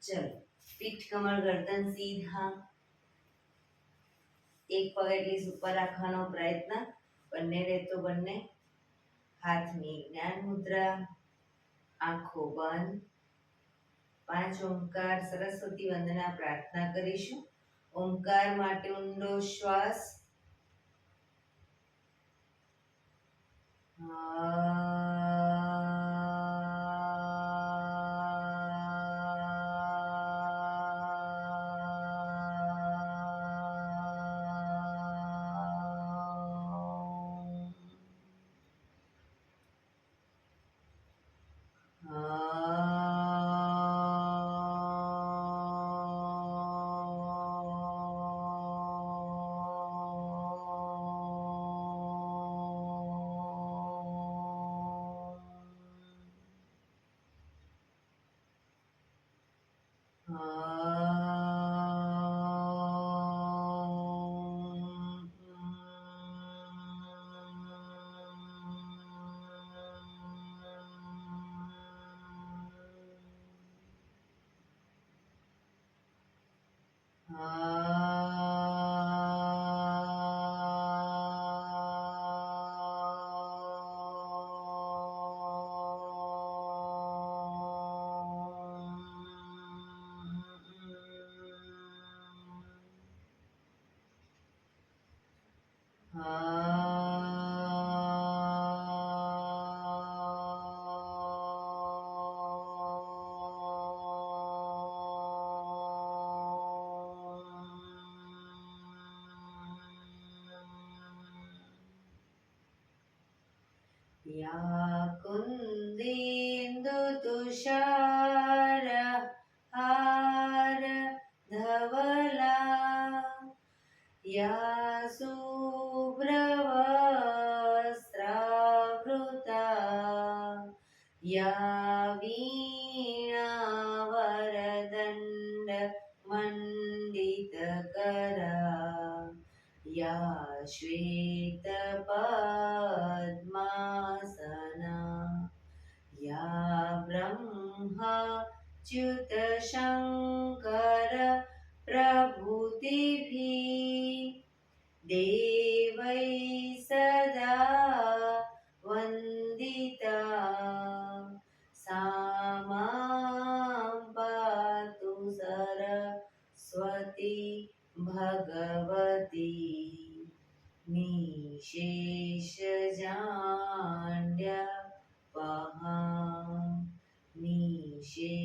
चलो, पीठ कमर गर्दन सीधा, एक पग एटलीस्ट ऊपर राखવાનો પ્રયત્ન, બંને રહેતો બંને હાથની જ્ઞાન મુદ્રા, આંખો બંધ, 5 ઓમકાર સરસ્વતી વંદના પ્રાર્થના કરીશું। ઓમકાર માટે ઊંડો શ્વાસ, या कुन्देन्दु तुषार हार धवला, या शुभ्रवस्त्रावृता, या वीणा वरदण्ड मण्डितकरा, या श्वेतपद्मासना, या ब्रह्माच्युत शङ्कर प्रभृतिभिः देवैः सदा वन्दिता, सा मां पातु सरस्वती भगवती निशेषजाड्यपहा, निशेषजाड्यपहा।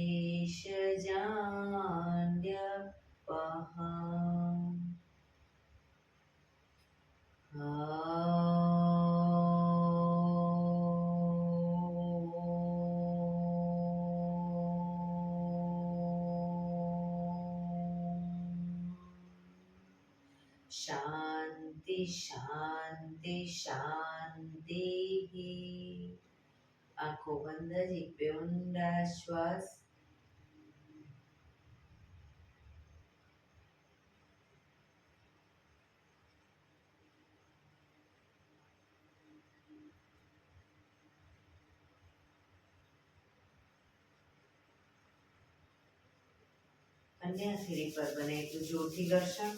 शांति शांति शांति। आंखों बंद, एक पे ऊंडा श्वास, કન્યાશ્રી પર બને એટલું જોરથી ઘર્ષણ,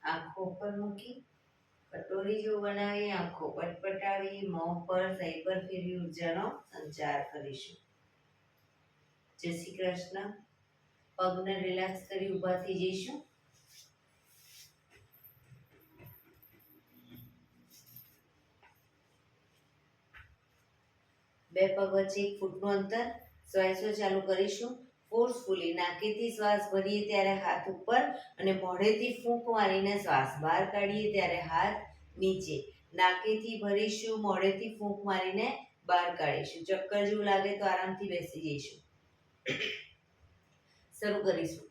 આંખો પર મૂકી કટોરી જો બનાવી આંખો પટપટાવી મોં પર સહી પર ફેરવી ઉર્જાનો સંચાર કરીશું। જય શ્રી કૃષ્ણ। પગને રિલેક્સ કરી ઊભા થઈ જઈશું। બે પગ વચ્ચે 1 ફૂટનું અંતર, શ્વાસો ચાલુ કરીશું। ફોર્સફુલી નાકેથી શ્વાસ ભરીએ ત્યારે હાથ ઉપર અને મોઢેથી ફૂંક મારીને શ્વાસ બહાર કાઢીએ ત્યારે હાથ નીચે। નાકેથી ભરીશું, મોઢેથી ફૂંક મારીને બહાર કાઢીશું। ચક્કર જેવું લાગે તો આરામથી બેસી જઈશું। શરૂ કરીશું।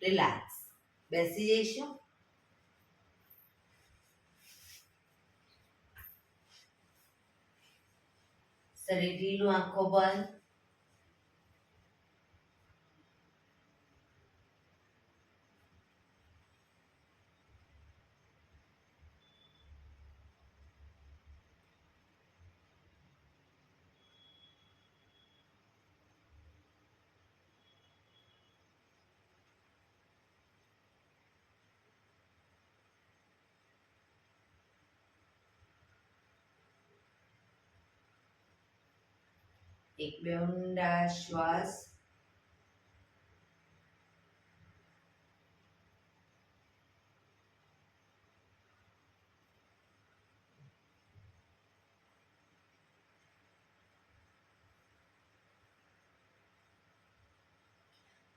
રિલેક્સ. બેસી જઈશું. શરીર ઢીલું, આંખો બંધ. એક બે ઊંડા શ્વાસ.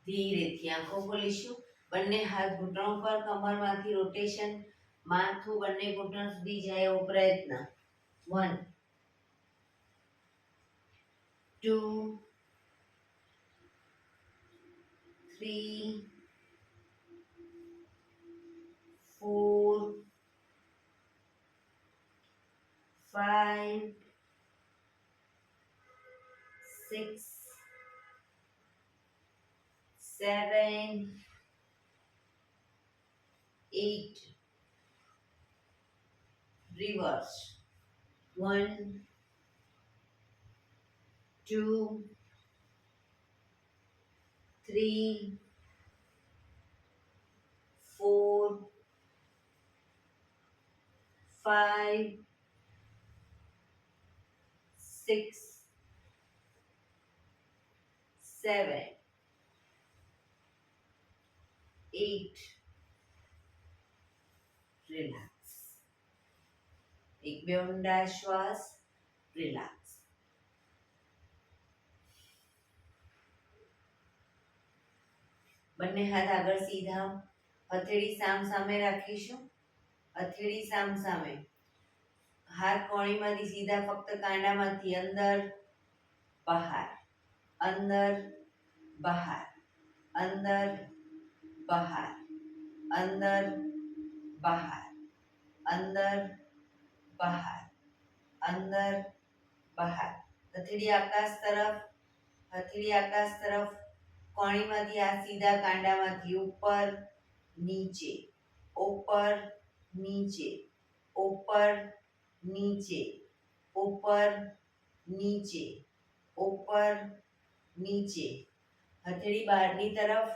ધીરેથી આંખો ખોલીશું. બંને હાથ ઘૂંટણો પર, કમરમાંથી રોટેશન, માથું બંને ઘૂંટણ સુધી જાય એવો પ્રયત્ન. 1 2 3 4 5 6 7 8 reverse. 1 2 3 4 5 6 7 8 રિલેક્સ. એક બે ઊંડા શ્વાસ. રિલેક્સ. બંને હાથ આગળ સીધા, હથેળી સામ સામે રાખીશું. હથેળી સામ સામે. હાથ કોણીમાંથી સીધા, ફક્ત કાંડામાંથી અંદર બહાર, અંદર બહાર, અંદર બહાર, અંદર બહાર, અંદર બહાર, અંદર બહાર. હથેળી આકાશ તરફ, હથેળી આકાશ તરફ. કોણીમાંથી હાથ સીધા, કાંડામાંથી ઉપર નીચે, ઉપર નીચે, ઉપર નીચે, ઉપર નીચે, ઉપર નીચે. હથેળી બહારની તરફ,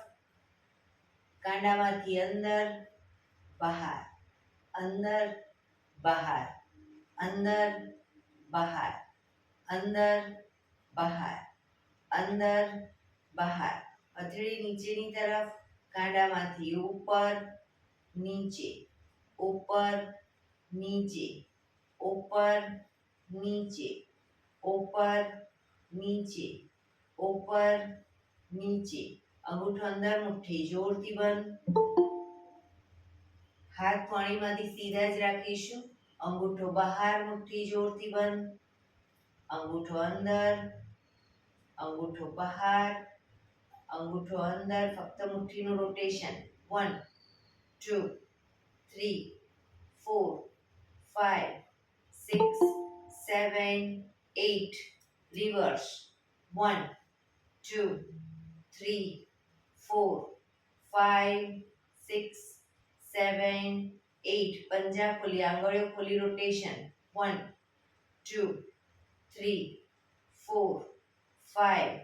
કાંડામાંથી અંદર બહાર, અંદર બહાર, અંદર બહાર, અંદર બહાર, અંદર બહાર. હથેળી નીચેની તરફ, કાંડામાંથી ઉપર નીચે, ઉપર નીચે, ઉપર નીચે, ઉપર નીચે, ઉપર નીચે. અંગૂઠો અંદર, મુઠ્ઠી જોરથી બંધ. હાથ કોણીમાંથી સીધા જ રાખીશું. અંગૂઠો બહાર, મુઠ્ઠી જોરથી બંધ. અંગૂઠો અંદર, અંગૂઠો બહાર, અંગૂઠો અંદર. ફક્ત મુઠ્ઠીનું રોટેશન. 1 2 3 4 5 6 7 8 રિવર્સ. 1 2 3 4 5 6 7 8. પંજા ખોલી, આંગળીઓ ખોલી, રોટેશન. 1 2 3 4 5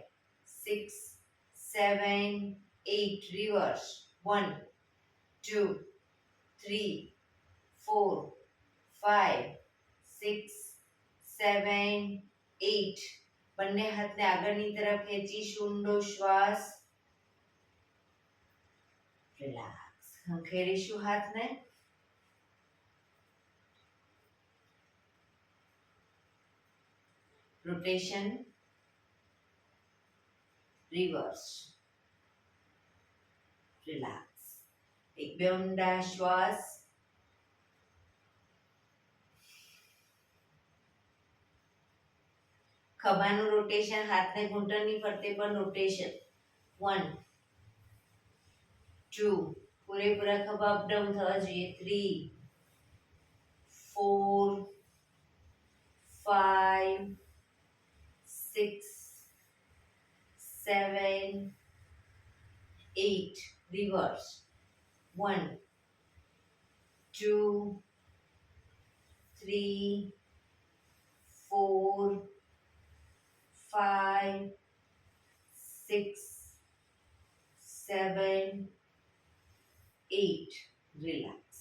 6 7 8 reverse 1 2 3 4 5 6 7 8 બંને હાથને આગળની તરફ ખેંચીશું ઊંડો શ્વાસ રિલેક્સ ખંખેરીશું હાથને રોટેશન રિવર્સ રિલેક્સ એક બે ઊંડા શ્વાસ ખભાનું રોટેશન હાથને ઘૂંટણની ફરતે પણ રોટેશન 1 2 પૂરેપૂરા ખભા અપડાઉન થવા જોઈએ 3 4 5 6 7 8 reverse 1 2 3 4 5 6 7 8 રિલેક્સ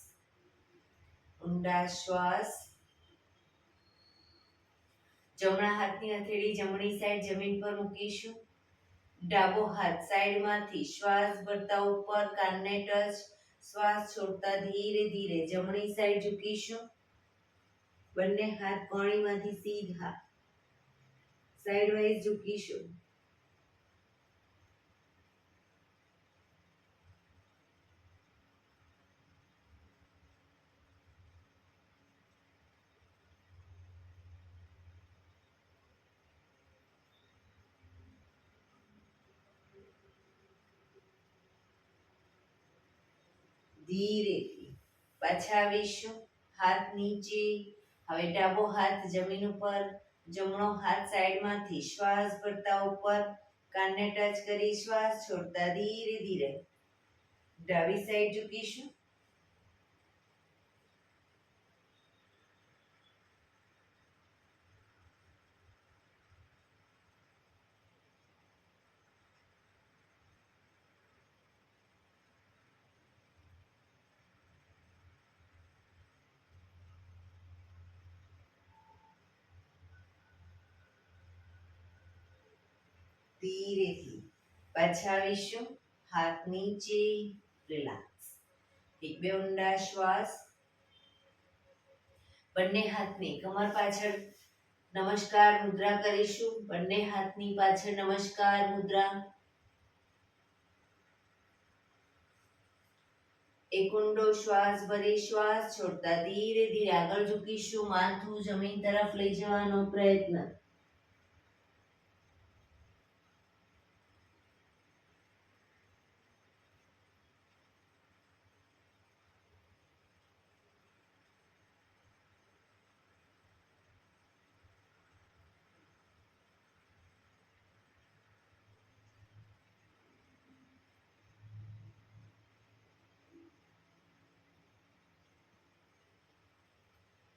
ઊંડા શ્વાસ જમણા હાથની હથેળી જમણી સાઈડ જમીન પર મૂકીશું ડાબો હાથ સાઈડમાંથી શ્વાસ ભરતા ઉપર કાનને ટચ શ્વાસ છોડતા ધીરે ધીરે જમણી સાઈડ ઝૂકીશું બંને હાથ કોણીમાંથી સીધા સાઈડ વાઇઝ ઝૂકીશું ધીરેથી પાછા આવીશું હાથ નીચે હવે ડાબો હાથ જમીન ઉપર જમણો હાથ સાઈડમાંથી શ્વાસ ભરતા ઉપર કાનને ટચ કરી શ્વાસ છોડતા ધીરે ધીરે ડાબી સાઈડ ઝૂકીશું ધીરેથી પાછા આવીશું હાથ નીચે રિલેક્સ એક બે ઊંડા શ્વાસ બંને હાથની કમર પાછળ નમસ્કાર મુદ્રા કરીશું બંને હાથની પાછળ નમસ્કાર મુદ્રા એક ઊંડો શ્વાસ ભરી શ્વાસ છોડતા ધીરે ધીરે આગળ ઝૂકીશું માથું જમીન તરફ લઈ જવાનો પ્રયત્ન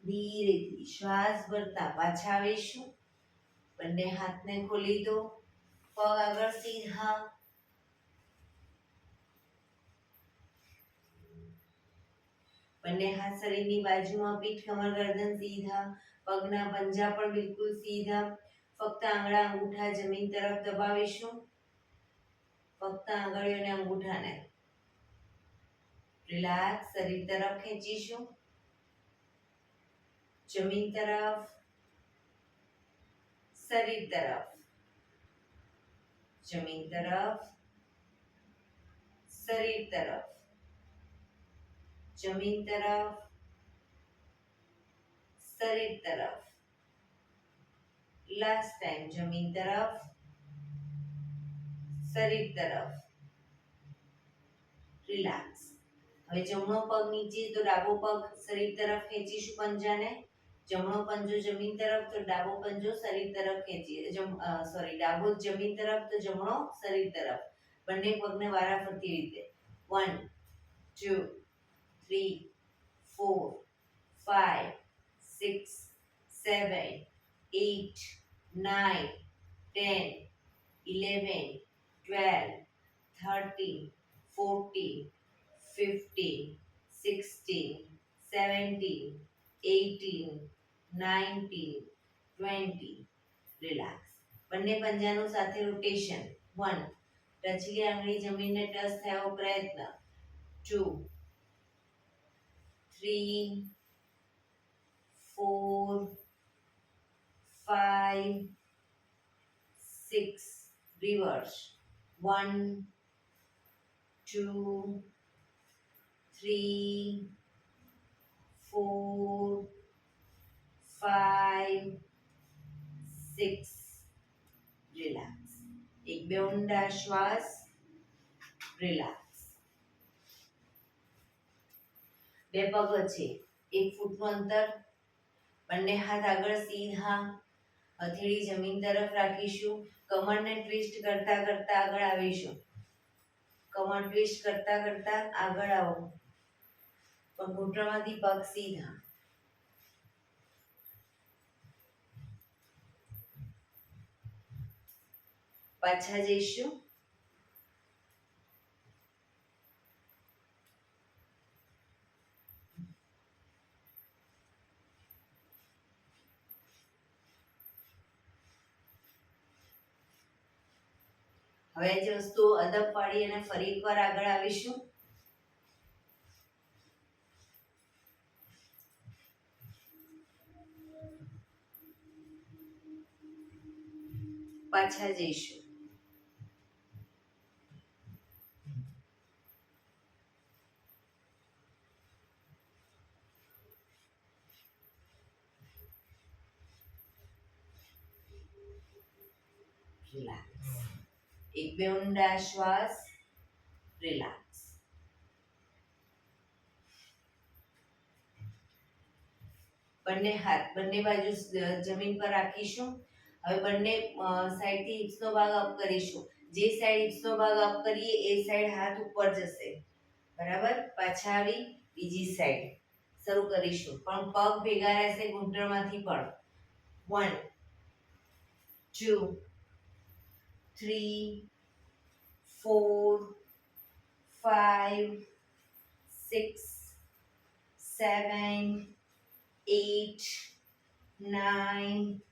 ધીરેથી શ્વાસ ભરતા પાછા આવીશું બંને હાથને ખોલી દો પગ આગળ સીધા બંને હાથ શરીરની બાજુમાં પીઠ કમર ગરદન સીધા પગના પંજા પણ બિલકુલ સીધા ફક્ત આંગળા અંગૂઠા જમીન તરફ દબાવીશું ફક્ત આંગળીઓ અને અંગૂઠાને રિલેક્સ શરીર તરફ ખેંચીશું જમીન તરફ શરીર તરફ જમીન તરફ શરીર તરફ જમીન તરફ શરીર તરફ લાસ્ટ ટાઈમ જમીન તરફ શરીર તરફ રિલેક્સ હવે જમણો પગ નીચે તો ડાબો પગ શરીર તરફ ખેંચીશું પંજાને જમણો પંજો જમીન તરફ તો ડાબો પંજો શરીર તરફ ખેંચીએ ડાબો જમીન તરફ તો જમણો શરીર તરફ બંને પગને વારાફરતી રીતે 1 2 3 4 5 6 7, 8, 9, 10, 11, 12, 13, 14, 15, 16, 17, 18, 19, 20. રિલેક્સ. બંને પંજાનું સાથે રોટેશન. 1. ટચલી આંગળી જમીનને ટચ થયો પ્રયત્ન. 2, 3, 4, 5, 6. Reverse. 1, 2, 3, 4, 5, 6. રિલેક્સ. એક બે ઊંડા શ્વાસ. રિલેક્સ. બે પગ વચ્ચે 1 ફૂટનું અંતર. બંને હાથ આગળ સીધા. હથેળી જમીન તરફ રાખીશું. કમરને ટ્વિસ્ટ કરતા કરતા આગળ આવીશું. કમર ટ્વિસ્ટ કરતા કરતા આગળ આવો. પણ ઘૂંટણમાંથી પગ સીધા. પાછા જઈશું. હવે જે વસ્તુ અદબ પાડી અને ફરી એકવાર આગળ આવીશું. પાછા જઈશું. રિલેક્સ. એક બે ઊંડા શ્વાસ. રિલેક્સ. બંને હાથ બંને બાજુ જમીન પર રાખીશું. હવે બંને સાઈડથી હિપ્સનો ભાગ અપ કરીશું. જે સાઈડ હિપ્સનો ભાગ અપ કરીએ એ સાઈડ હાથ ઉપર જશે. બરાબર. પાછા આવી બીજી સાઈડ શરૂ કરીશું. પણ પગ ભેગા રહેશે ઘૂંટણમાંથી પણ. 1, 2, 3, 4, 5, 6, 7, 8, 9,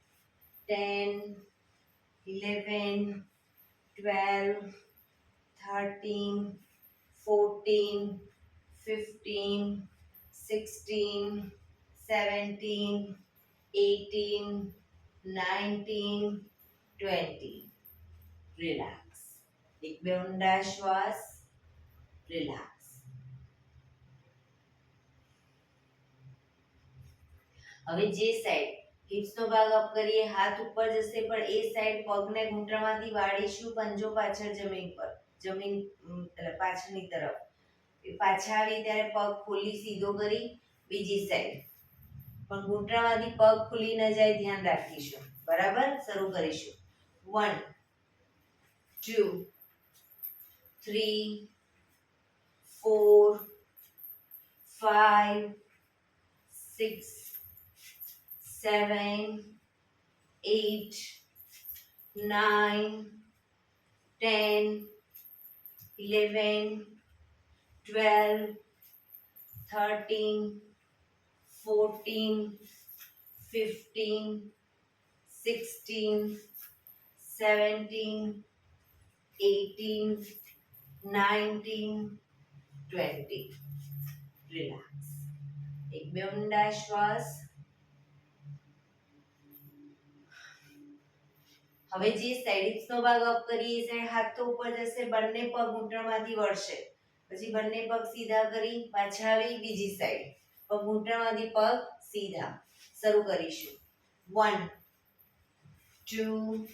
10, 11, 12, 13, 14, 15, 16, 17, 18, 19, 20. રિલેક્સ. એક બે ઊંડા શ્વાસ. રિલેક્સ. હવે જે સાઈડ હિપ્સનો ભાગ અપ કરીએ હાથ ઉપર જશે પણ એ સાઈડ પગને ઘૂંટણમાંથી વાળીશું. પંજો પાછળ જમીન પર. જમીન પાછળની તરફ. પાછા આવી ત્યારે પગ ખોલી સીધો કરી બીજી સાઈડ. પણ ઘૂંટણમાંથી પગ ખુલી ન જાય ધ્યાન રાખીશું. બરાબર. શરૂ કરીશું. 1, 2, 3, 4, 5, 6, 7, 8, 9, 10, 11, 12, 13, 14, 15, 16, 17, 18, 19, 20. રિલેક્સ. એક બે ઊંડા શ્વાસ. હવે જે સાઈડ હિપ્સનો ભાગ અપ કરીએ એ સાઈડ હાથ તો ઉપર જશે. બંને પગ ઘૂંટણમાંથી વળશે. પછી બંને પગ સીધા કરી પાછા આવી બીજી સાઈડ. પગ ઘૂંટણમાંથી પગ સીધા. શરૂ કરીશું. 1, 2,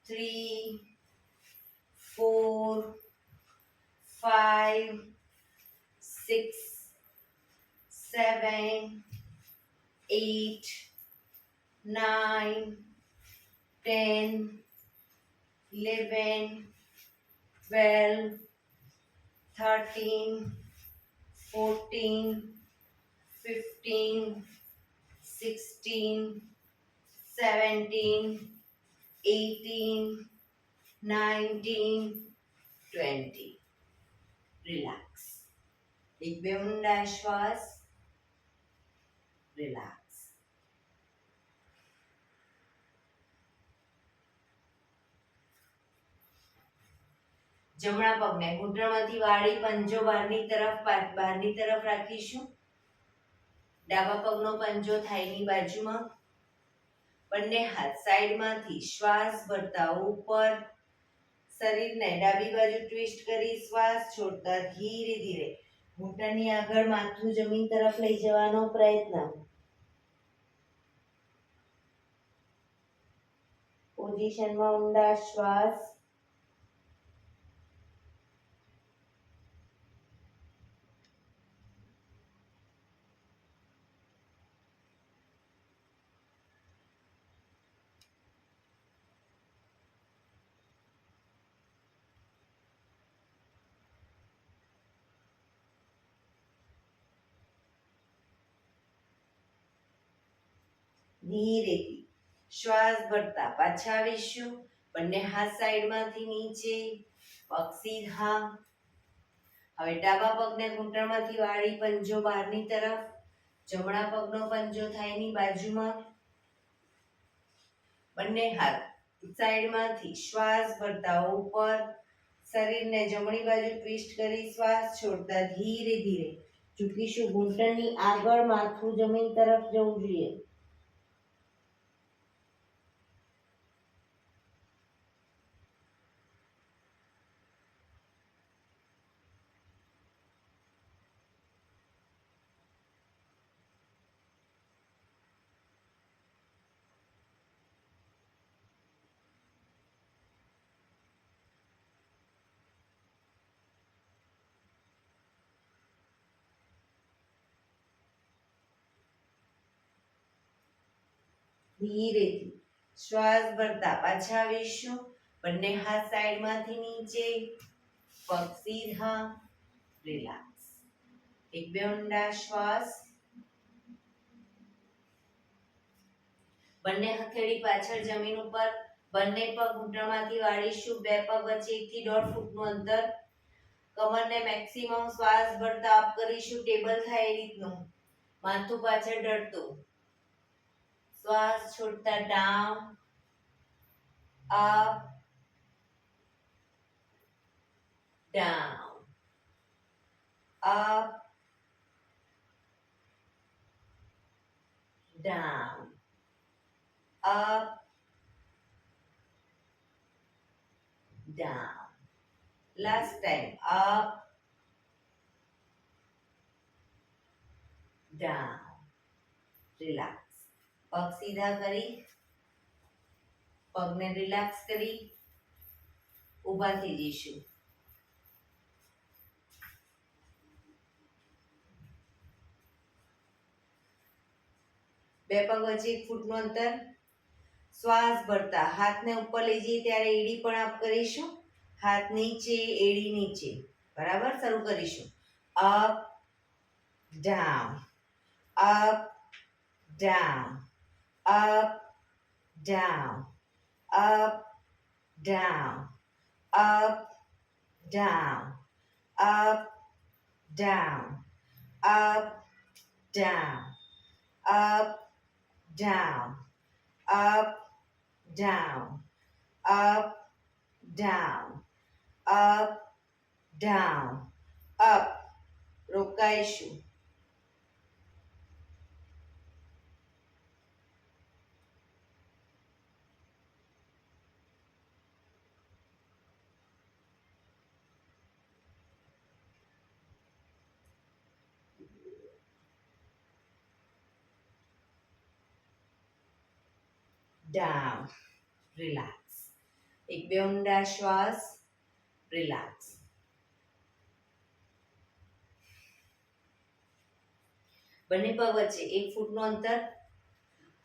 3, 4, 5, 6, 7, 8, 9, 10, 11, 12, 13, 14, 15, 16, 17, 18, 19, 20. રિલેક્સ. એક બે ઊંડા શ્વાસ. રિલેક્સ. જમણા પગને ઘૂંટણમાંથી વાળી પંજો બહારની તરફ રાખીશું. ડાબા પગનો પંજો થાઈની બાજુમાં. બંને હાથ સાઈડમાંથી શ્વાસ ભરતા ઉપર. શરીરને ડાબી બાજુ ટ્વિસ્ટ કરી શ્વાસ છોડતા ધીરે ધીરે ઘૂંટણની આગળ માથું જમીન તરફ લઈ જવાનો પ્રયત્ન. પોઝિશનમાં ઊંડા શ્વાસ. ધીરેથી શ્વાસ ભરતા પાછા આવીશું. બંને હાથ સાઈડમાંથી નીચે. પગ સીધા. હવે ડાબા પગને ઘૂંટણમાંથી વાળી પંજો બહારની તરફ. જમણા પગનો પંજો થાઈની બાજુમાં. બંને હાથ સાઈડમાંથી શ્વાસ ભરતા ઉપર. શરીરને જમણી બાજુ ટ્વિસ્ટ કરી શ્વાસ છોડતા ધીરે ધીરે ઝૂકીશું. ઘૂંટણની આગળ માથું જમીન તરફ જવું જોઈએ. ધીરેથી શ્વાસ ભરતા પાછા આવીશું. બંને હાથ સાઈડમાંથી નીચે. પગ સીધા. રિલેક્સ. એક બે ઊંડા શ્વાસ. બંને હથેળી પાછળ જમીન ઉપર. બંને પગ ઘૂંટણમાંથી વાળીશું. બે પગ વચ્ચે 1 થી 1.5 ફૂટનું અંતર. કમરને મેક્સિમમ શ્વાસ ભરતા અપ કરીશું. ટેબલ થાય એ રીતનું. માથું પાછળ ઢળતું. શ્વાસ છોડતા down. Up. Down. Up. Down. up, down. Last time, up, down. Relax. પગ સીધા કરી, પગને રિલેક્સ કરી ઊભા થઈ જઈશું. બે પગ વચ્ચે 1 ફૂટનું અંતર. શ્વાસ ભરતા હાથને ઉપર લઈ જઈએ ત્યારે એડી પણ અપ કરીશું. હાથ નીચે, એડી નીચે. બરાબર, શરૂ કરીશું. Up, down, up, down, up, down, up, down, up, down, up, down, up, down, up, down, up, down, up, down, up, down, up. રોકાઈશું. Down. Relax. એક બે ઊંડા શ્વાસ. રિલેક્સ. બંને પગ વચ્ચે 1 ફૂટનું અંતર.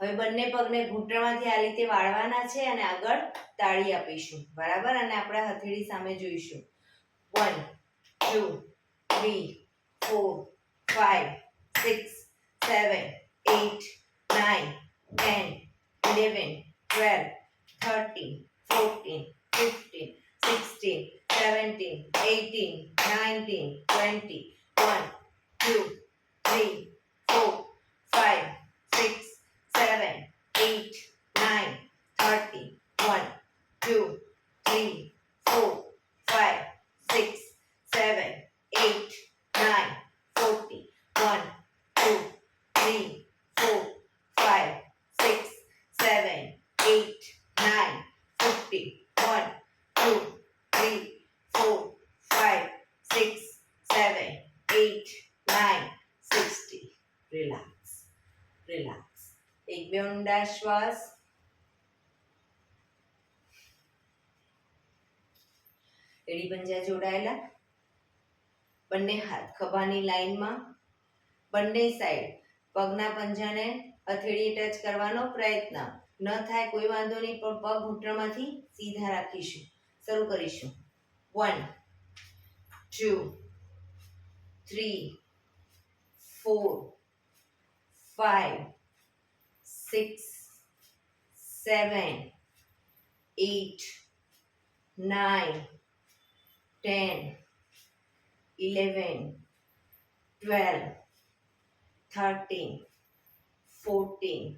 હવે બંને પગને ઘૂંટણમાંથી આ રીતે વાળવાના છે અને આગળ તાળી આપીશું. બરાબર, અને આપણે હથેળી સામે જોઈશું. 1 2 3 4 5 6 7 8 9, 10, 11, 12, 13, 14, 15, 16, 17, 18, 19, 20, 1, 2, 3, 4, 5, 6, 7, 8, 9, 30, 1, 2, 3, 4, 5, 6, 7, 8, 9, 40, 1, 2, 3, 4, 5, 6, 7, 8, 9, 50, 1, 2, 3, 4, 5, 6, 7, 8, 9, 60. Relax. Relax. એક બે ઊંડા શ્વાસ. એડી પંજા જોડાયેલા. બંને હાથ ખભાની લાઈનમાં. બંને સાઈડ પગના પંજાને હથેળી ટચ કરવાનો પ્રયત્ન. ન થાય કોઈ વાંધો નહીં, પણ પગ ઘૂંટણમાંથી સીધા રાખીશું. શરૂ કરીશું. 1, 2, 3, 4, 5, 6, 7, 8, 9, 10, 11, 12, 13, 14,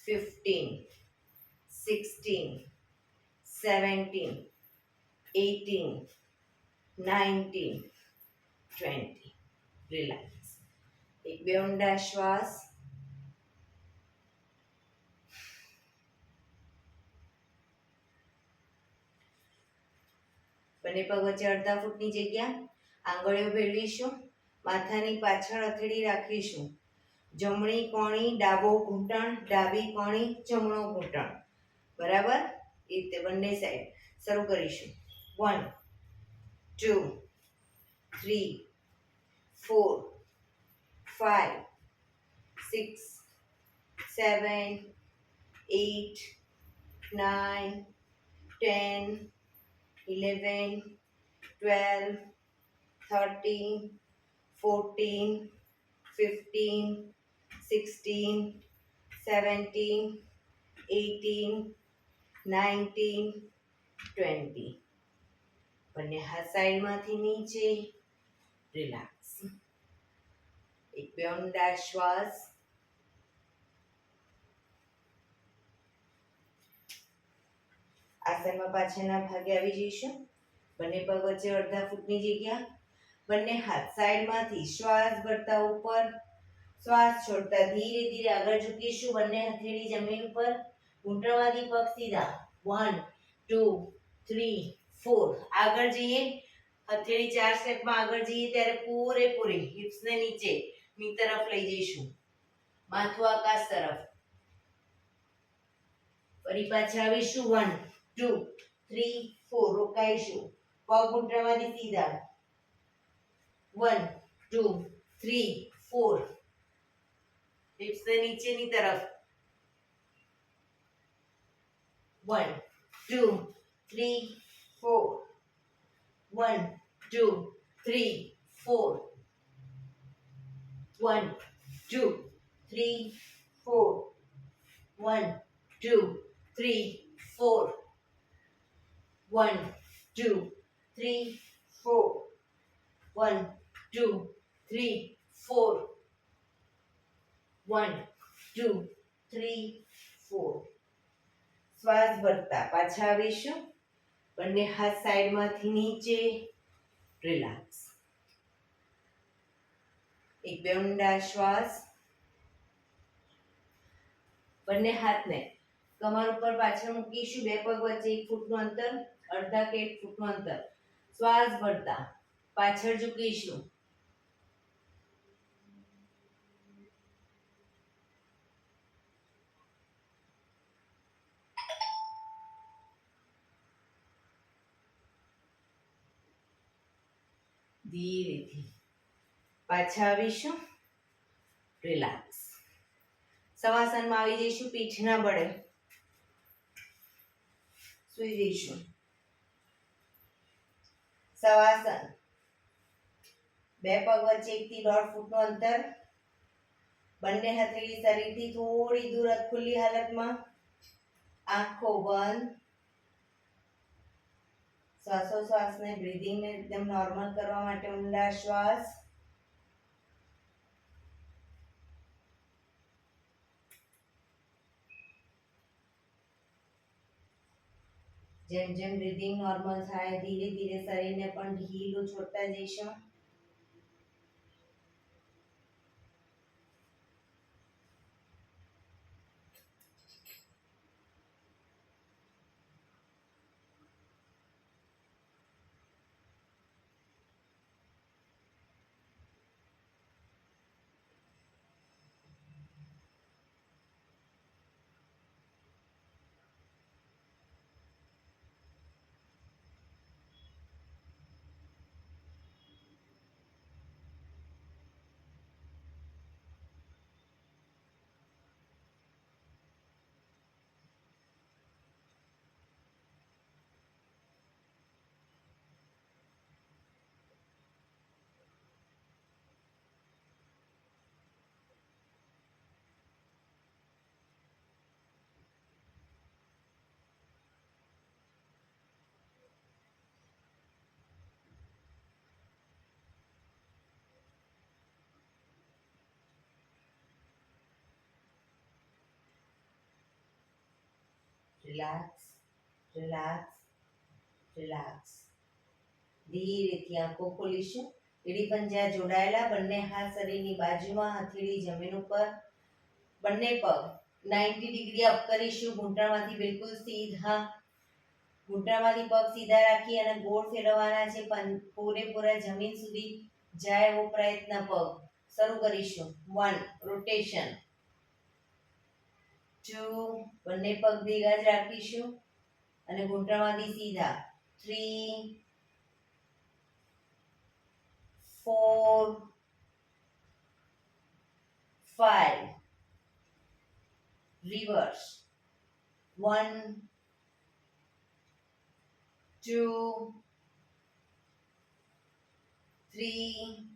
15, 16, 17, 18, 19, 20. રિલેક્સ. એક બે ઊંડા શ્વાસ. બંને પગ વચ્ચે અડધા ફૂટની જગ્યા. આંગળીઓ ભેળવીશું. માથાની પાછળ હથેળી રાખીશું. જમણી કોણી ડાબો ઘૂંટણ, ડાબી કોણી જમણો ઘૂંટણ. બરાબર? એ રીતે બંને સાઈડ. શરૂ કરીશું. 1, 2, 3, 4, 5, 6, 7, 8, 9, 10, 11, 12, 13, 14, 15, 16, 17, 18, 19, 20. બંને હાથ સાઈડમાંથી નીચે. રિલેક્સ. એક બે ઊંડા શ્વાસ. આસનમાં પાછળના ભાગે આવી જઈશું. બંને પગ વચ્ચે અડધા ફૂટની જગ્યા. બંને હાથ સાઈડમાંથી શ્વાસ ભરતા ઉપર, શ્વાસ છોડતા ધીરે ધીરે આગળ ઝૂકીશું. બંને હથેળી જમીન પર, ઘૂંટણમાંથી પગ સીધા. 1, 2, 3, 4. આગળ જઈએ. હથેળી 4 સ્ટેપમાં આગળ જઈએ ત્યારે પૂરેપૂરી હિપ્સને નીચેની તરફ લઈ જઈશું. માથું આકાશ તરફ. ફરી પાછા આવીશું. 1, 2, 3, 4. રોકાઈશું. પગ ઘૂંટણમાંથી સીધા. 1, 2, 3, 4. હિપ્સને નીચેની તરફ. 1, 2, 3, 4. 1, 2, 3, 4. 1, 2, 3, 4. 1, 2, 3, 4. 1, 2, 3, 4. 1, 2, 3, 4. 1, 2, 3, 4. શ્વાસ ભરતા પાછા આવીશું. બંને હાથ સાઈડમાંથી નીચે. રિલેક્સ. એક બે ઊંડા શ્વાસ. બંને હાથને કમર ઉપર પાછળ મૂકીશું. બે પગ વચ્ચે 1 ફૂટનું અંતર, અડધા કે 1 ફૂટનું અંતર. શ્વાસ ભરતા પાછળ ઝૂકીશું. ધીરેથી પાછા આવીશું. રિલેક્સ. શવાસનમાં આવી જઈશું. પીઠના બળે સૂઈ જઈશું. શવાસન. બે પગ વચ્ચે 1 થી 1.5 ફૂટનું અંતર. બંને હથેળી શરીરથી થોડી દૂર ખુલ્લી હાલતમાં, આંખો બંધ. શ્વાસોશ્વાસને બ્રીધિંગને એકદમ નોર્મલ કરવા માટે ઊંડા શ્વાસ. જેમ જેમ બ્રીધિંગ નોર્મલ થાય ધીરે ધીરે શરીરને પણ ઢીલું છોડતા જઈશું. Relax, relax, relax. ધીરેથી આંખો ખોલીશું. એડી પંજા જોડાયેલા, બંને હાથ શરીરની બાજુમાં, હથેળી જમીન ઉપર. બંને પગ 90 ડિગ્રી અપ કરીશું. ઘૂંટણમાંથી બિલકુલ સીધા. ઘૂંટણમાંથી પગ સીધા રાખી અને ગોળ ફેરવવાના છે. પૂરેપૂરા જમીન સુધી જાય એવો પ્રયત્ન પગ. શરૂ કરીશું. 1 રોટેશન, 2 બંને પગ ભેગા જ રાખીશું અને ઘૂંટણમાંથી સીધા. 3 4 5 રિવર્સ. 1 2 3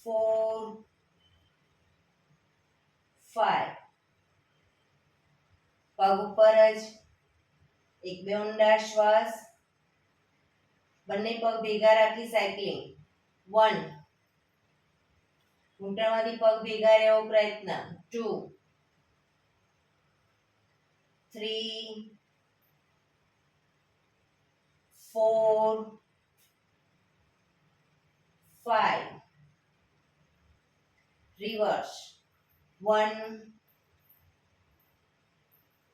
4 5. પગ ઉપર જ. એક બે ઊંડા શ્વાસ. બંને પગ ભેગા રાખી સાયકલિંગ. 1 ઘૂંટણમાંથી પગ ભેગા રહેવો પ્રયત્ન. 2 3 4 5 રિવર્સ. 1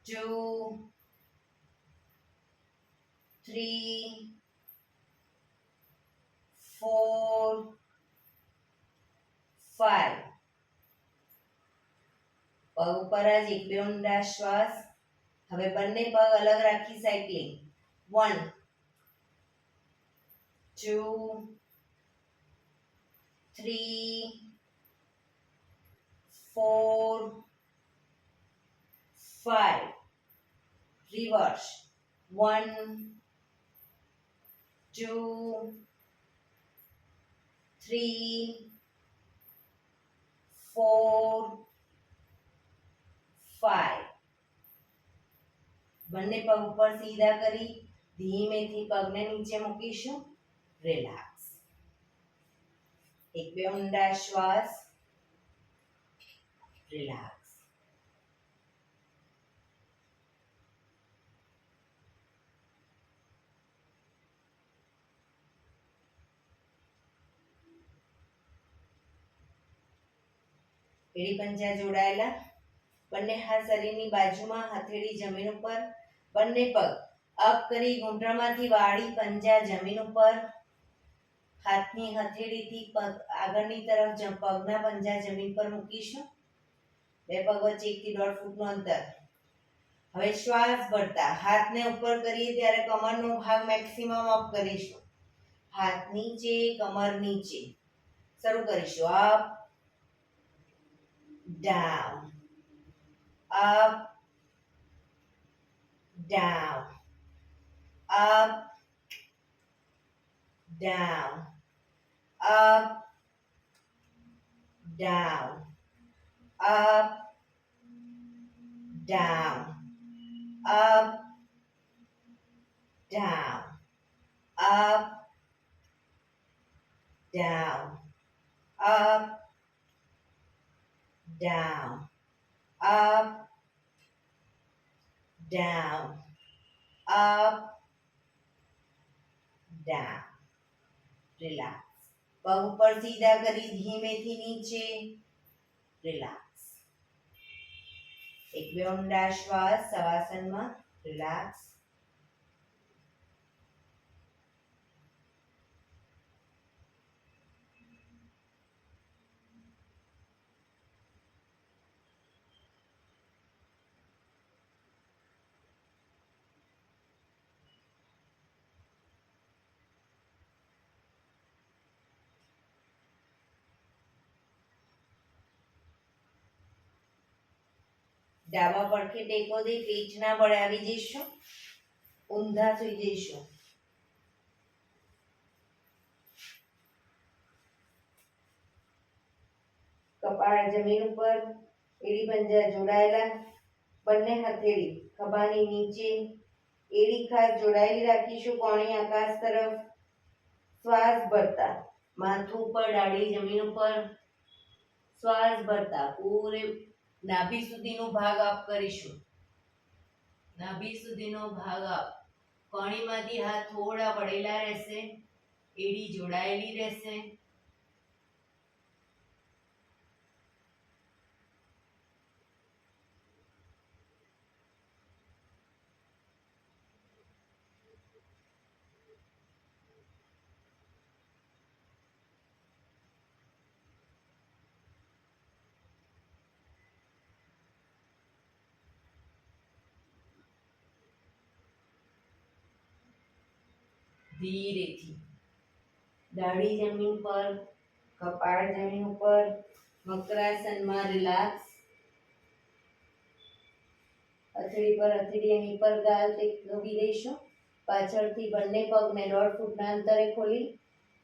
2 3 4 5. પગ ઉપર જ. એક બે ઊંડા શ્વાસ. હવે બંને પગ અલગ રાખી સાયકલિંગ. 1 2 3 4 5 રિવર્સ. 1 2 3 4 5. બંને પગ ઉપર સીધા કરી ધીમેથી પગને નીચે મૂકીશું. રિલેક્સ. એક બે ઊંડા શ્વાસ. રિલેક્સ. એડી પંજા જોડાયેલા. બંને હાથ શરીરની બાજુમાં, હથેળી જમીન ઉપર. બંને પગ અપ કરી ઘૂંટણમાંથી વાળી પંજા જમીન ઉપર. હાથની હથેળીથી પગ આગળની તરફ પગના પંજા જમીન પર મૂકીશું. બે પગ વચ્ચે 1 થી 1.5 ફૂટનું અંતર. હવે શ્વાસ ભરતા હાથને ઉપર કરીએ ત્યારે કમરનો ભાગ મેક્સિમમ અપ કરીશું. હાથ નીચે, કમર નીચે. શરૂ કરીશું. Up down, up down, up down, up down, up, down, up, down, up, down, up, down, up, down, up, down. Relax. પગ ઉપર સીધા કરી ધીમેથી નીચે. રિલેક્સ. એક બે ઊંડા શ્વાસ શવાસનમાં. રિલેક્સ. ડાબા પડખે ટેકો દે પેટના બળે આવી જઈશું. ઊંધા સુઈ જઈશું. કપાળ જમીન ઉપર, એડી પંજા જોડાયેલા. બંને હથેળી ખભાની નીચે, એડી ખાસ જોડાયેલી રાખીશું કોણી આકાશ તરફ. શ્વાસ ભરતા માથું ઉપર, ડાળી જમીન ઉપર. શ્વાસ ભરતા પૂરે નાભી સુધીનો ભાગ આપ કરીશું. નાભી સુધીનો ભાગ આપ. કોણીમાંથી હાથ થોડા વળેલા રહેશે. એડી જોડાયેલી રહેશે. ધીરેથી દાઢી જમીન પર, કપાળ જમીન ઉપર. મકરાસનમાં રિલેક્સ. હથેળી પર હથેળી એની પર ગાલ ટેકવી દઈશું. પાછળથી બંને પગને 1.5 ફૂટના અંતરે ખોલી.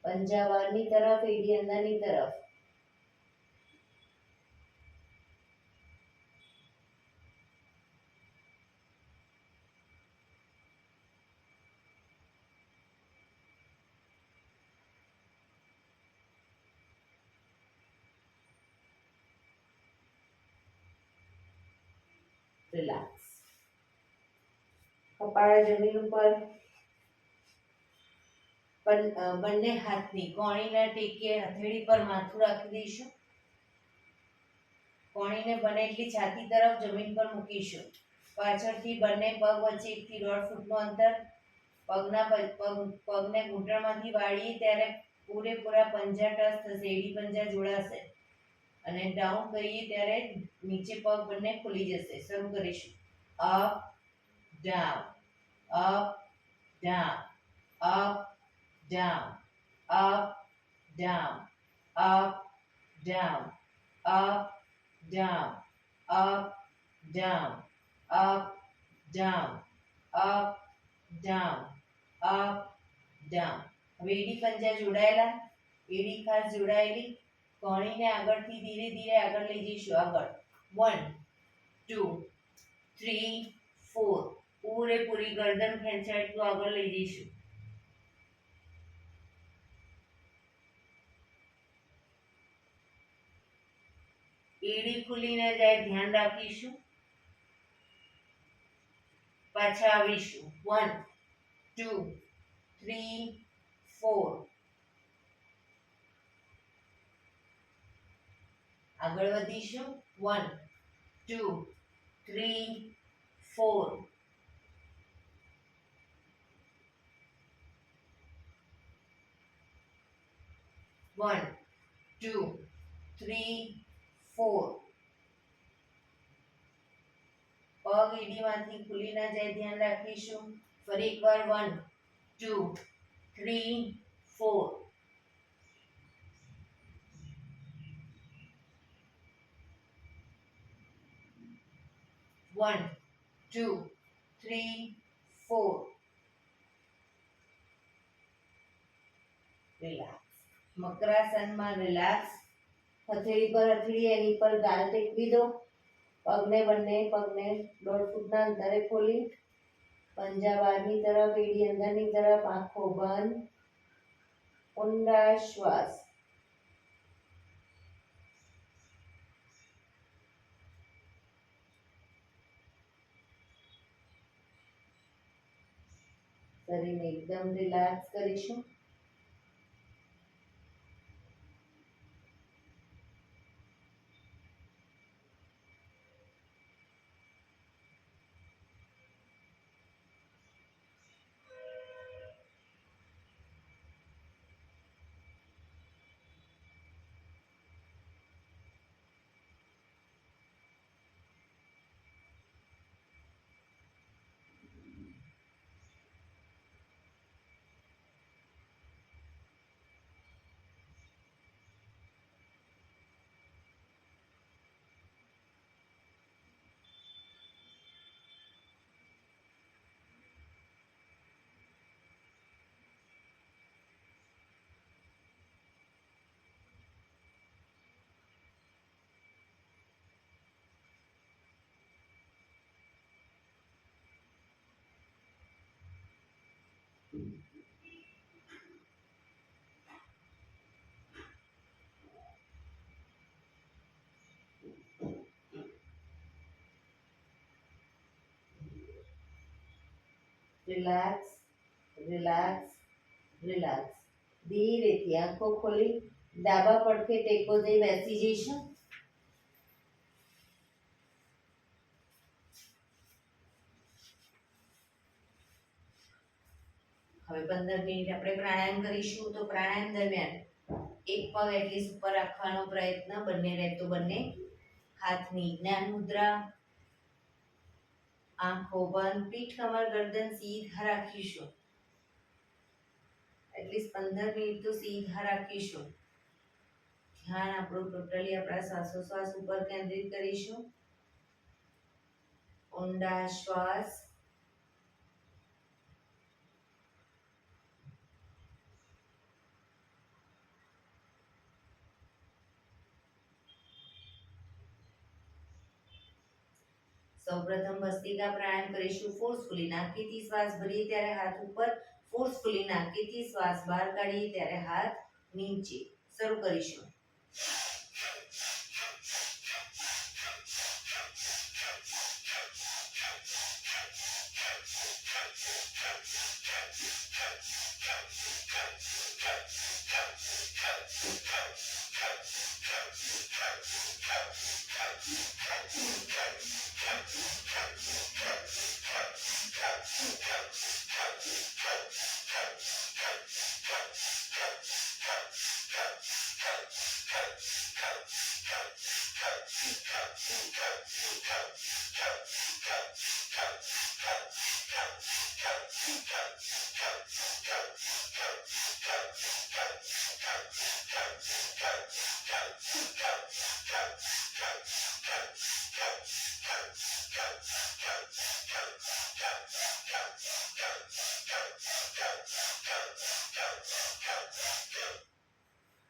પંજા બહારની તરફ, એડી અંદરની તરફ. રિલેક્સ. કપાળ જમીન ઉપર. બંને હાથની કોણીના ટેકે હથેળી પર માથું રાખી દઈશું. કોણીને બને એટલી છાતી તરફ જમીન પર મૂકીશું. પાછળથી બંને પગ વચ્ચે 1 થી 1.5 ફૂટનું અંતર. પગને ઘૂંટણમાંથી વાળીએ ત્યારે પૂરેપૂરા પંજા ટચ થશે. એડી પંજા જોડાશે. અને ડાઉન કરીએ ત્યારે નીચે પગ બંને ખુલી જશે. શરૂ કરીશું. Up, down, up, down, up, down, up, down, up, down, up, down, up, down, up, down, up, down, up, down. હવે એડી પંજા જોડાયેલા. એડી ખાસ જોડાયેલી. કોણીને આગળથી ધીરે ધીરે આગળ લઈ જઈશું. આગળ 1 2 3 4. પૂરેપૂરી ગરદન ખેંચાડતું આગળ લઈ જઈશું. એડી ખુલી ન જાય ધ્યાન રાખીશું. પાછા આવીશું. 1 2 3 4. આગળ વધીશું. 1 2 3 4. One, two, three, four. પગ એડીમાંથી ખુલી ના જાય ધ્યાન રાખીશું. ફરી એકવાર 1 2 3 4. 1 2 3 4. રિલેક્સ. મકરાસનમાં રિલેક્સ. હથેળી પર હથેળી એની પર ગાલ ટેકવી દો. બંને પગને 1.5 ફૂટના અંતરે ખોલી, પંજા બહારની તરફ, એડી અંદરની તરફ, આંખો બંધ, ઊંડા શ્વાસ. શરીરને એકદમ રિલેક્સ કરીશું. Relax, relax, relax. ધીરેથી આંખો ખોલી ડાબા પડખે ટેકો દઈ બેસી જઈશું. હવે 15 મિનિટ આપણે પ્રાણાયામ કરીશું. તો પ્રાણાયામ દરમિયાન એક પગ એટલીસ્ટ ઉપર રાખવાનો પ્રયત્ન, બંને રહેતો બંને. હાથની જ્ઞાન મુદ્રા, આંખો બંધ, પીઠ કમર ગરદન સીધા રાખીશું. એટલીસ્ટ 15 મિનિટ તો સીધા રાખીશું. ધ્યાન આપણું ટોટલી આપણા શ્વાસોશ્વાસ ઉપર કેન્દ્રિત કરીશું. ઊંડા શ્વાસ. સૌપ્રથમ ભસ્ત્રિકા પ્રાણાયામ કરીશું. ફોર્સફુલી નાકીથી શ્વાસ ભરીએ ત્યારે હાથ ઉપર, ફોર્સફુલી નાકીથી શ્વાસ બહાર કાઢીએ ત્યારે હાથ નીચે. શરૂ કરીશું.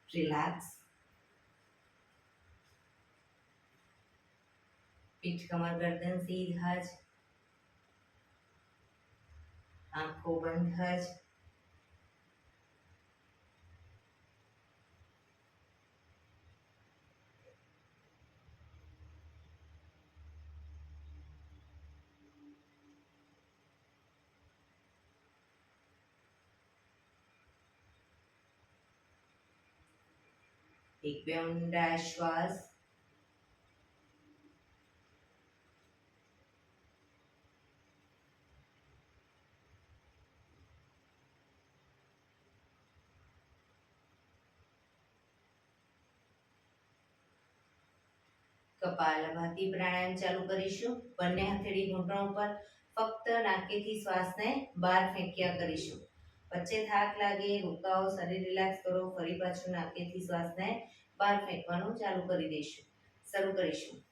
રિલેક્સ. પીઠ કમર ગરદન સીધા જ, આંખો બંધ જ. એક બે ઊંડા શ્વાસ. કપાલભાતિ પ્રાણાયામ ચાલુ કરીશું. બંને હથેળી ઘૂંટણ ઉપર, ફક્ત નાકેથી શ્વાસને બહાર ફેંક્યા કરીશું. વચ્ચે થાક લાગે, રોકાઓ, શરીર રિલેક્સ કરો, ફરી પાછું નાકેથી શ્વાસને બહાર ફેંકવાનું ચાલુ કરી દઈશું. શરૂ કરીશું.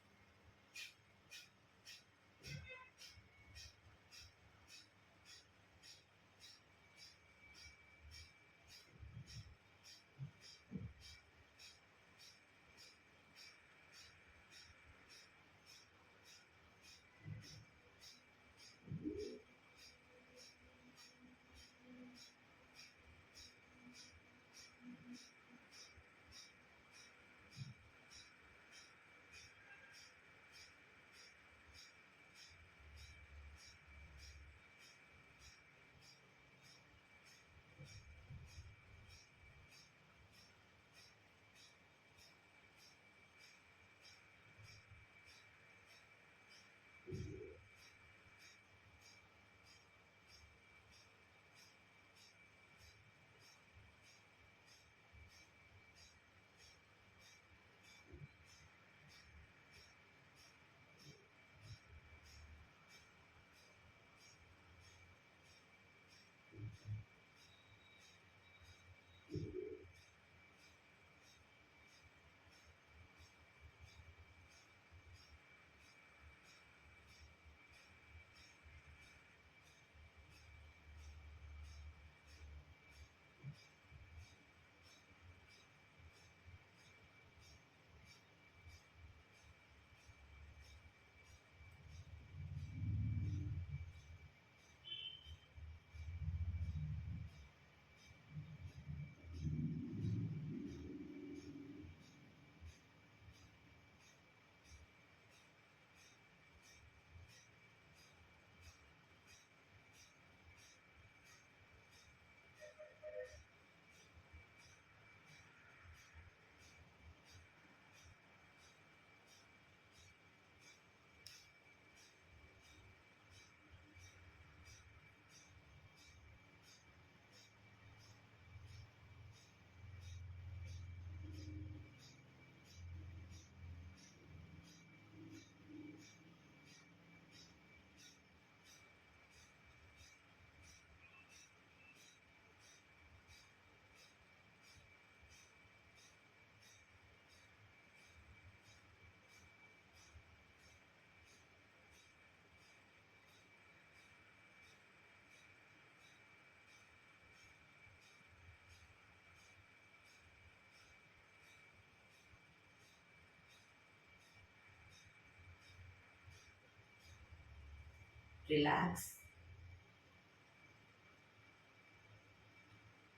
રિલેક્સ.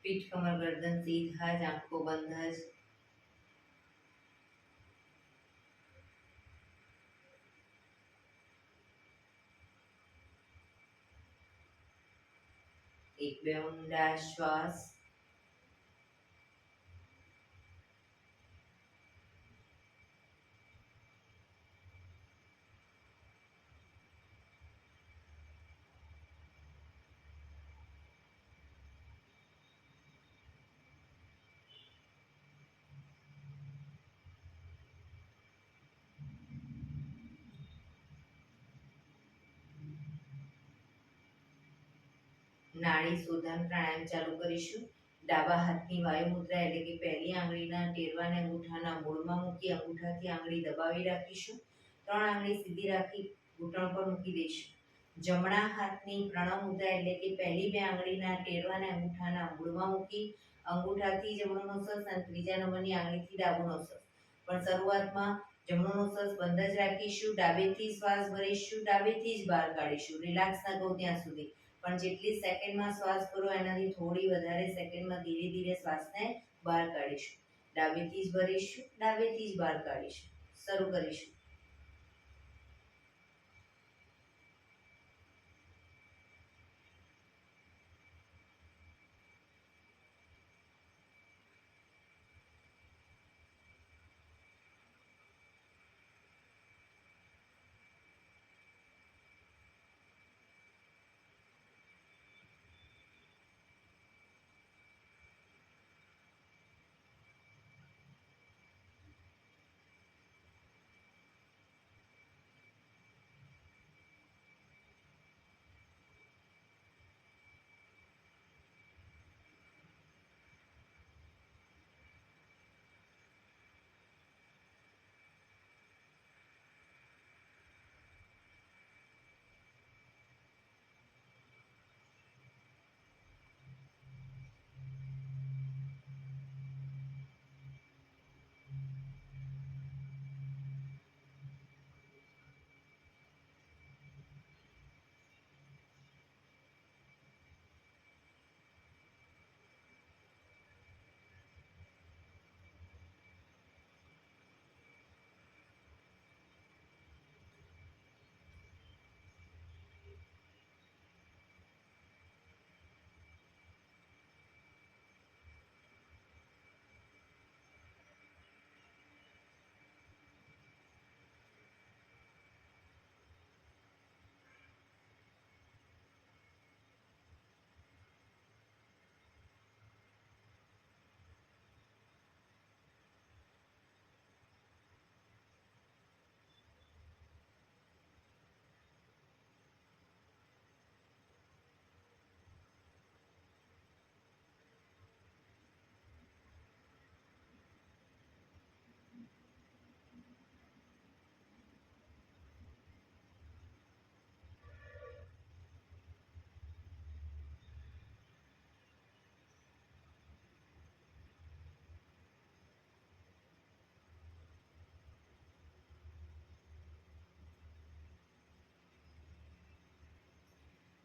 પીઠ કમર ગરદન સીધા જ, આંખો બંધ જ. એક બે ઊંડા શ્વાસ. નાડી શોધન પ્રાણાયામ ચાલુ કરીશું. ડાબા હાથની વાયુ મુદ્રા એટલે કે પહેલી આંગળીના ટેરવાને અંગૂઠાના મૂળમાં મૂકી અંગૂઠાથી આંગળી દબાવી રાખીશું. 3 આંગળી સીધી રાખી ઘૂંટણ પર મૂકી દઈશું. જમણા હાથની પ્રણવ મુદ્રા એટલે કે પહેલી 2 આંગળીના ટેરવાને અંગૂઠાના મૂળમાં મૂકી અંગૂઠાથી જમણો નોસસ અને ત્રીજા નંબરની આંગળીથી ડાબો નોસસ. પણ શરૂઆતમાં જમણો નોસસ બંધ જ રાખીશું. ડાબેથી શ્વાસ ભરીશું, ડાબેથી જ બહાર કાઢીશું. રિલેક્સ ના કહું ત્યાં સુધી. પણ જેટલી સેકન્ડમાં શ્વાસ ભરો એનાથી થોડી વધારે સેકન્ડમાં ધીરે ધીરે શ્વાસને બહાર કાઢીશું. ડાબેથી જ ભરીશું, ડાબેથી જ બહાર કાઢીશું. શરૂ કરીશું.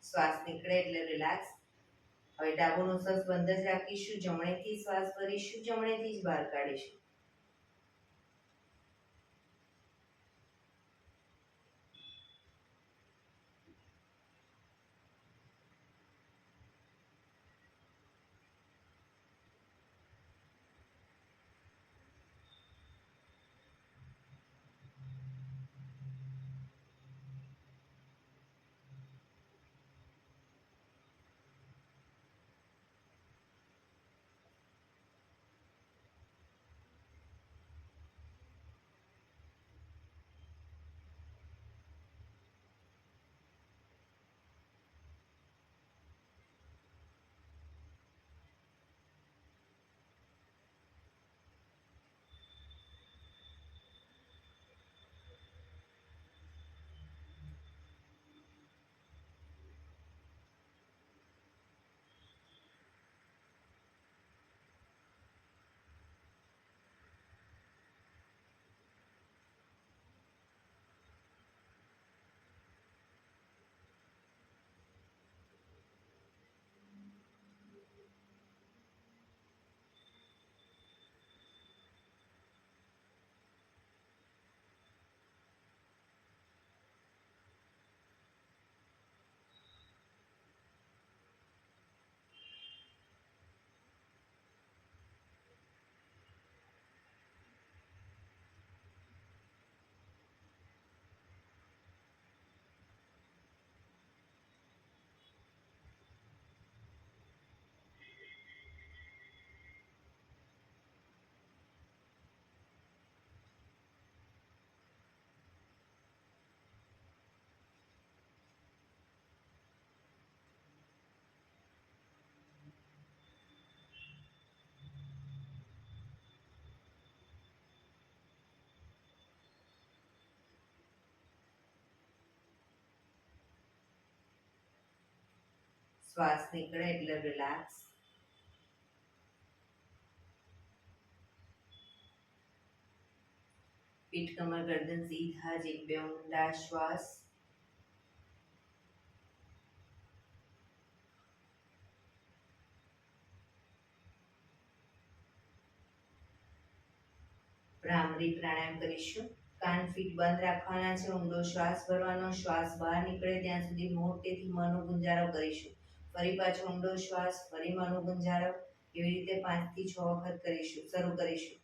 શ્વાસ નીકળે એટલે રિલેક્સ. હવે ડાબો નોસસ બંધ જ રાખીશું. જમણેથી શ્વાસ ભરીશું, જમણેથી જ બહાર કાઢીશું. શ્વાસ નીકળે એટલે રિલેક્સ. પીઠ કમર ગરદન સીધા જ, એક બે ઊંડા શ્વાસ. ભ્રામરી પ્રાણાયામ કરીશું. કાન ફીટ બંધ રાખવાના છે, ઊંડો શ્વાસ ભરવાનો, શ્વાસ બહાર નીકળે ત્યાં સુધી મોટેથી મનો ગુંજારો કરીશું. ફરી પાછો ઊંડો શ્વાસ, ફરી મનો ગુંજારો. એવી રીતે 5 થી 6 વખત કરીશું. શરૂ કરીશું.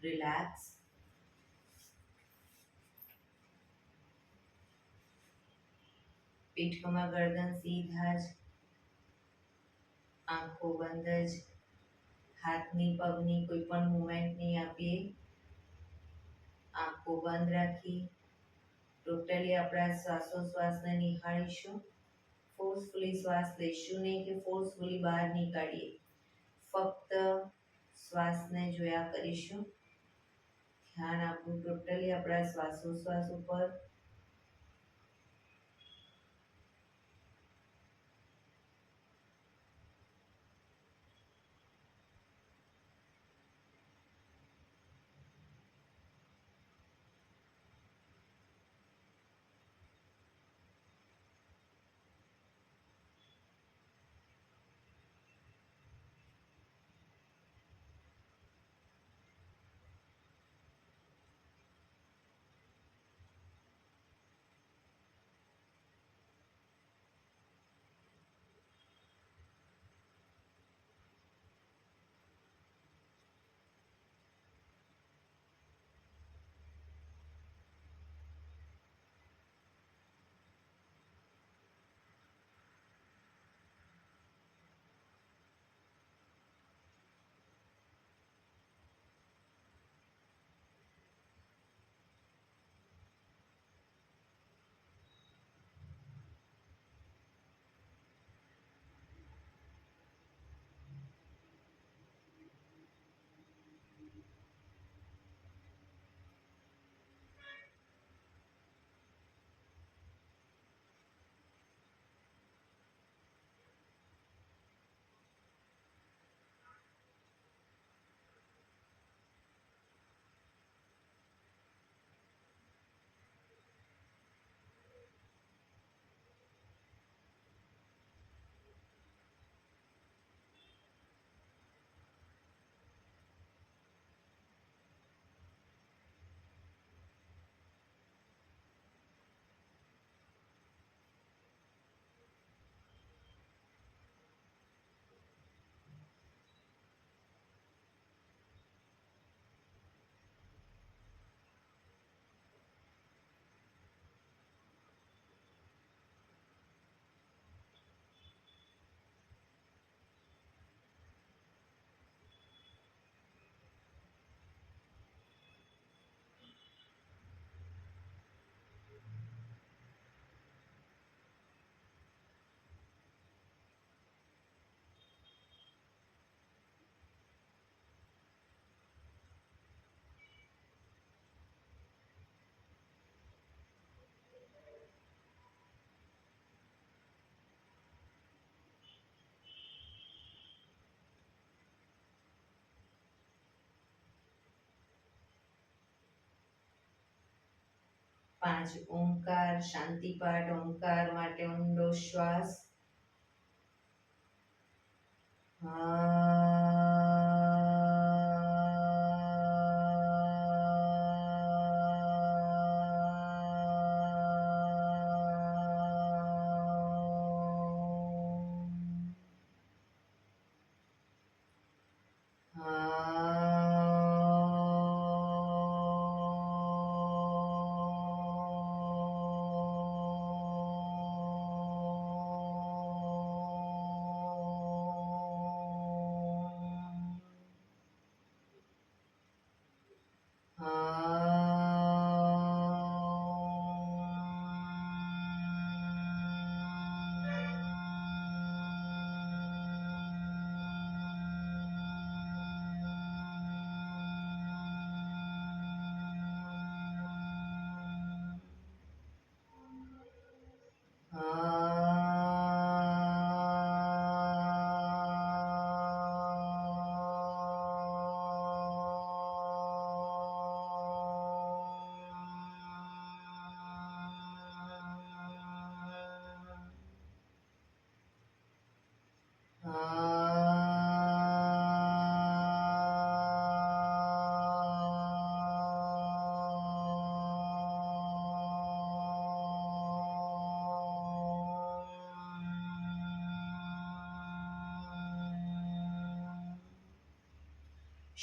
રિલેક્સ. પીઠ કમર ગરદન સીધા જ, આંખો બંધ જ. હાથની પગની કોઈ પણ મુવમેન્ટ નહીં આપીએ. આંખો બંધ રાખી ટોટલી આપણા શ્વાસોશ્વાસને નિહાળીશું. ફોર્સફુલી શ્વાસ લઈશું નહીં કે ફોર્સફુલી બહાર નહીં કાઢીએ. ફક્ત શ્વાસને જોયા કરીશું. ધ્યાન આપવું ટોટલી આપણા શ્વાસોશ્વાસ ઉપર. 5 ઓમકાર, શાંતિપાઠ. ઓમકાર માટે ઊંડો શ્વાસ.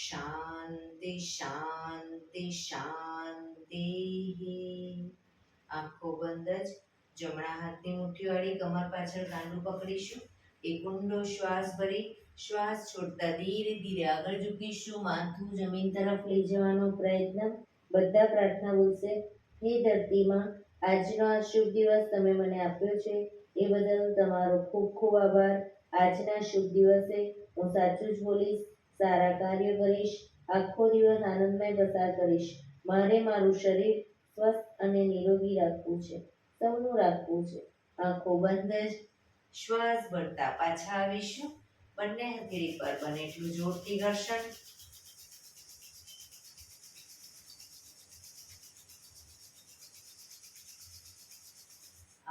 શાંતિ શાંતિ શાંતિ. આંખો બંધ જ જમણા હાથની મુઠ્ઠી વાળી કમર પાછળ કાંડું પકડીશું. એક ઊંડો શ્વાસ ભરી શ્વાસ છોડતા ધીરે ધીરે આગળ ઝૂકીશું. માથું જમીન તરફ લઈ જવાનો પ્રયત્ન. બધા પ્રાર્થના બોલશે. હે ધરતીમાં, આજનો આ શુભ દિવસ તમે મને આપ્યો છે એ બદલ તમારો ખૂબ ખૂબ આભાર. આજના શુભ દિવસે હું સાચું જ બોલીશ, સારા કાર્ય કરીશ, આખો દિવસ આનંદમય પસાર કરીશ. મારે મારું શરીર સ્વસ્થ અને નિરોગી રાખવું છે, સૌનું રાખવું છે. આંખો બંધ જ શ્વાસ ભરતા પાછા આવીશું. બંને હથેળી પર બને એટલું જોરથી ઘર્ષણ.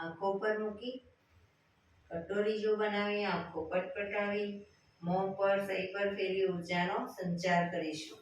આંખો પર મૂકી કટોરી જો બનાવી આંખો પટપટાવી મોં પર સહી પર ફેરવી ઉર્જાનો સંચાર કરીશું.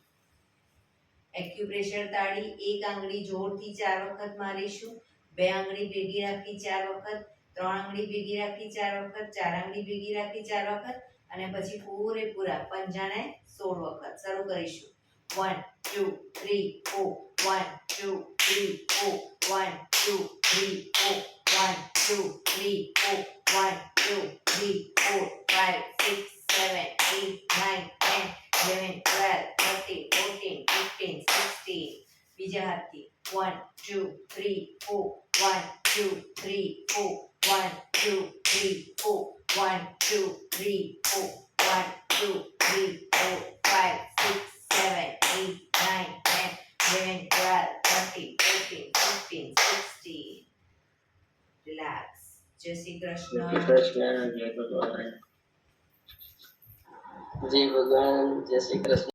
એક્યુપ્રેશર તાળી એક આંગળી જોરથી 4 વખત મારીશું. 2 આંગળી ભેગી રાખી 4 વખત, 3 આંગળી ભેગી રાખી 4 વખત, 4 આંગળી ભેગી રાખી 4 વખત અને પછી પૂરેપૂરા પંજાને 16 વખત. શરૂ કરીશું. 1 2 3 4 1 2 3 4 1 2 3 4 1 2 3 4 1 2 3 4 5 6 7 8 9 10 11 12 13 14 15 16. બીજા હાથથી 1 2 3 4 1 2 3 4 1 2 3 4 1 2 3 4 1 2 3 4 5 6 7 8 9 10 11 12 13 14 15 16. રિલેક્સ. જય શ્રી કૃષ્ણ. જય ભગવાન, જય શ્રી કૃષ્ણ.